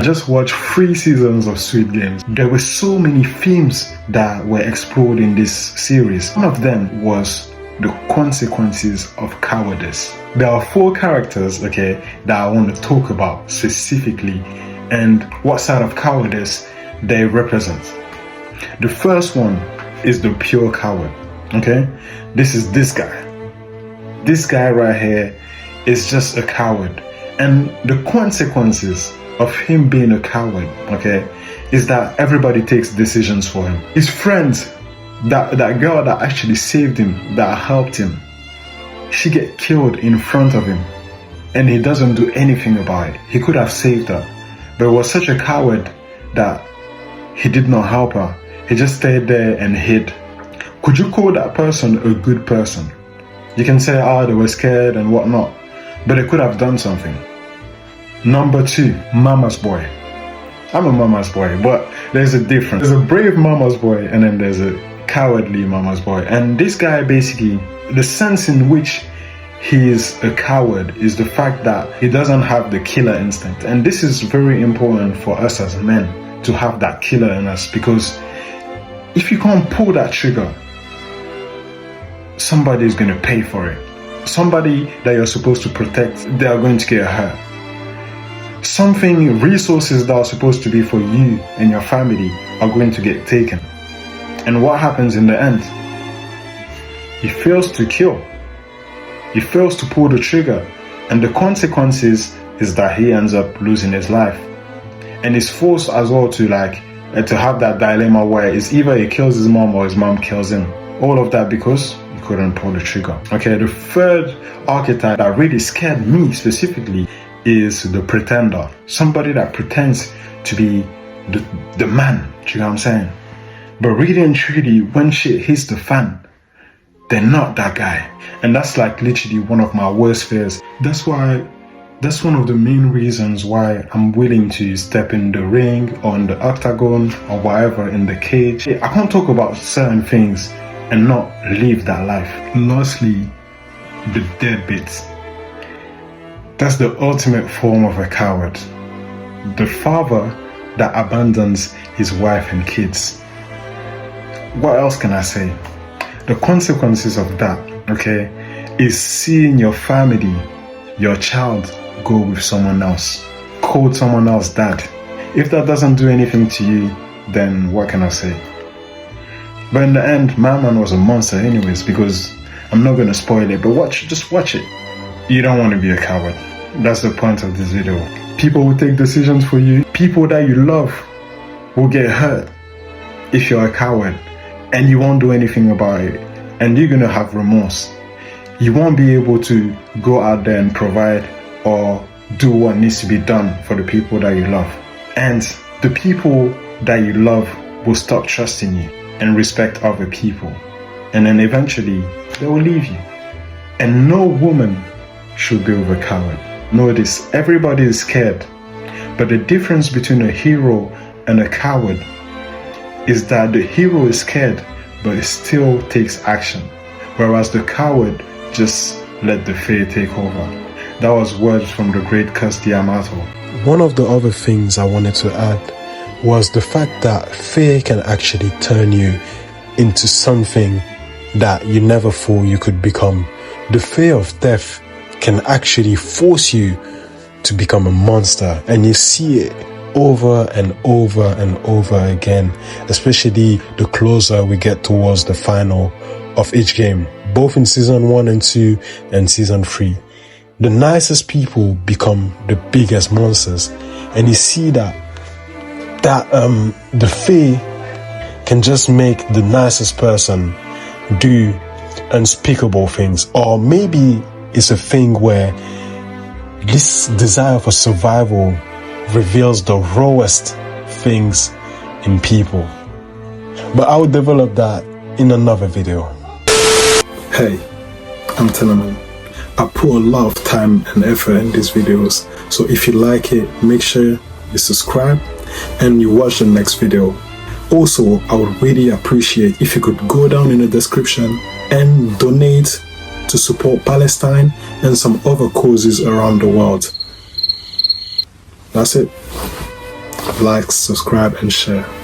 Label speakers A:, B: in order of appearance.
A: I just watched 3 seasons of Squid Games. There were so many themes that were explored in this series. One of them was the consequences of cowardice. There are 4 characters, okay, that I want to talk about specifically and what side of cowardice they represent. The first one is the pure coward, okay? This is this guy. This guy right here is just a coward. And the consequences of him being a coward, okay, is that everybody takes decisions for him. His friends, that girl that actually saved him, that helped him, she get killed in front of him and he doesn't do anything about it. He could have saved her, but was such a coward that he did not help her. He just stayed there and hid. Could you call that person a good person? You can say, oh, they were scared and whatnot, but they could have done something. Number 2, mama's boy. I'm a mama's boy, but there's a difference. There's a brave mama's boy and then there's a cowardly mama's boy. And this guy basically, the sense in which he is a coward is the fact that he doesn't have the killer instinct. And this is very important for us as men to have that killer in us, because if you can't pull that trigger, somebody is going to pay for it. Somebody that you're supposed to protect, they are going to get hurt. Resources that are supposed to be for you and your family are going to get taken. And what happens in the end? He fails to kill. He fails to pull the trigger. And the consequences is that he ends up losing his life. And he's forced as well to have that dilemma where it's either he kills his mom or his mom kills him. All of that because he couldn't pull the trigger. Okay, the third archetype that really scared me specifically is the pretender. Somebody that pretends to be the man, do you know what I'm saying? But really and truly, when shit hits the fan, they're not that guy. And that's literally one of my worst fears. That's one of the main reasons why I'm willing to step in the ring or in the octagon or whatever, in the cage. I can't talk about certain things and not live that life. Lastly, the deadbeats. That's the ultimate form of a coward. The father that abandons his wife and kids. What else can I say? The consequences of that, okay, is seeing your family, your child, go with someone else. Call someone else dad. If that doesn't do anything to you, then what can I say? But in the end, my man was a monster anyways, because I'm not going to spoil it, but just watch it. You don't want to be a coward. That's the point of this video. People will take decisions for you. People that you love will get hurt if you're a coward and you won't do anything about it. And you're going to have remorse. You won't be able to go out there and provide or do what needs to be done for the people that you love. And the people that you love will stop trusting you and respect other people. And then eventually, they will leave you. And no woman should be with a coward. Know this, everybody is scared. But the difference between a hero and a coward is that the hero is scared, but it still takes action. Whereas the coward just let the fear take over. That was words from the great Kirsty Amato. One of the other things I wanted to add was the fact that fear can actually turn you into something that you never thought you could become. The fear of death can actually force you to become a monster, and you see it over and over and over again, especially the closer we get towards the final of each game, both in season 1 and 2 and season 3. The nicest people become the biggest monsters, and you see that the fear can just make the nicest person do unspeakable things. Or maybe it's a thing where this desire for survival reveals the rawest things in people. But I will develop that in another video. Hey, I'm telling you, I put a lot of time and effort in these videos. So if you like it, make sure you subscribe and you watch the next video. Also, I would really appreciate if you could go down in the description and donate to support Palestine and some other causes around the world. That's it.
B: like, subscribe, and share.